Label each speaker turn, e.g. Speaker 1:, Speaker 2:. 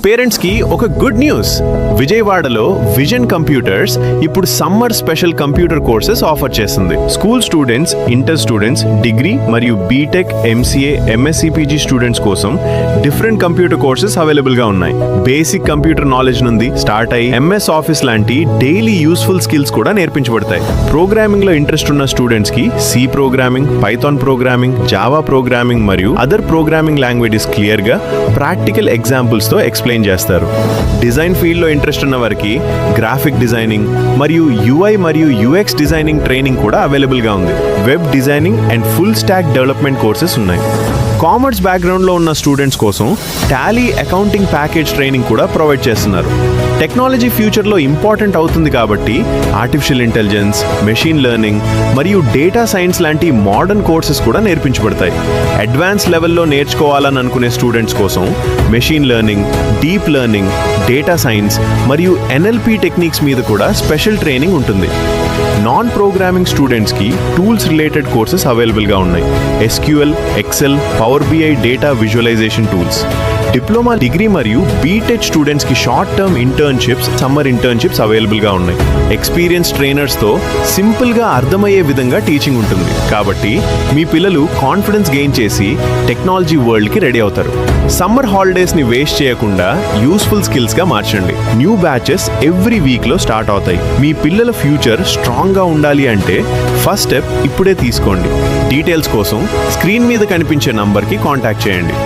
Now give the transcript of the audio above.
Speaker 1: Parents కి ఒక good news. విజయవాడలో విజన్ కంప్యూటర్స్ ఇప్పుడు summer special computer courses offer చేస్తుంది. School students, inter students, degree మరియు బీటెక్, ఎంసీఏ, ఎంఎస్సిపిజి స్టూడెంట్స్ కోసం డిఫరెంట్ కంప్యూటర్ కోర్సెస్ అవైలబుల్ గా ఉన్నాయి. బేసిక్ కంప్యూటర్ నాలెడ్జ్ నుండి స్టార్ట్ అయ్యి ఎంఎస్ ఆఫీస్ లాంటి డైలీ యూస్ఫుల్ స్కిల్స్ కూడా నేర్పించబడతాయి. ప్రోగ్రామింగ్ లో ఇంట్రెస్ట్ ఉన్న స్టూడెంట్స్ కి C programming, python programming, java programming మరియు అదర్ ప్రోగ్రామింగ్ లాంగ్వేజెస్ క్లియర్ గా ప్రాక్టికల్ ఎగ్జాంపుల్స్ తో ఎక్స్ప్లెయిన్ చేస్తారు. డిజైన్ ఫీల్డ్ లో ఇంట్రెస్ట్ ఉన్న వారికి గ్రాఫిక్ డిజైనింగ్ మరియు యూఐ మరియు యూఎక్స్ డిజైనింగ్ ట్రైనింగ్ కూడా అవైలబుల్ గా ఉంది. Web designing and full stack development courses ఉన్నాయి. కామర్స్ బ్యాక్గ్రౌండ్ లో ఉన్న స్టూడెంట్స్ కోసం టాలీ అకౌంటింగ్ ప్యాకేజ్ ట్రైనింగ్ కూడా ప్రొవైడ్ చేస్తున్నారు. టెక్నాలజీ ఫ్యూచర్ లో ఇంపార్టెంట్ అవుతుంది కాబట్టి ఆర్టిఫిషియల్ ఇంటెలిజెన్స్, మెషిన్ లెర్నింగ్ మరియు డేటా సైన్స్ లాంటి మోడర్న్ కోర్సెస్ కూడా నేర్పించబడతాయి. అడ్వాన్స్ లెవెల్లో నేర్చుకోవాలని అనుకునే స్టూడెంట్స్ కోసం machine learning, deep learning, data science మరియు ఎన్ఎల్పి టెక్నిక్స్ మీద కూడా స్పెషల్ ట్రైనింగ్ ఉంటుంది. నాన్ ప్రోగ్రామింగ్ స్టూడెంట్స్ కి టూల్స్ రిలేటెడ్ కోర్సెస్ అవైలబుల్ గా ఉన్నాయి. SQL, Excel, Power BI data visualisation tools. Diploma, degree మరియు బీటెక్ స్టూడెంట్స్ కి short term internships, summer internships available గా ఉన్నాయి. ఎక్స్పీరియన్స్ ట్రైనర్స్ తో సింపుల్ గా అర్థమయ్యే విధంగా టీచింగ్ ఉంటుంది. కాబట్టి మీ పిల్లలు కాన్ఫిడెన్స్ గెయిన్ చేసి టెక్నాలజీ వరల్డ్ కి రెడీ అవుతారు. సమ్మర్ హాలిడేస్ ని వేస్ట్ చేయకుండా యూస్ఫుల్ స్కిల్స్ గా మార్చండి. న్యూ బ్యాచెస్ ఎవ్రీ వీక్ లో స్టార్ట్ అవుతాయి. మీ పిల్లల ఫ్యూచర్ స్ట్రాంగ్ గా ఉండాలి అంటే ఫస్ట్ స్టెప్ ఇప్పుడే తీసుకోండి. డీటెయిల్స్ కోసం స్క్రీన్ మీద కనిపించే నంబర్ కి కాంటాక్ట్ చేయండి.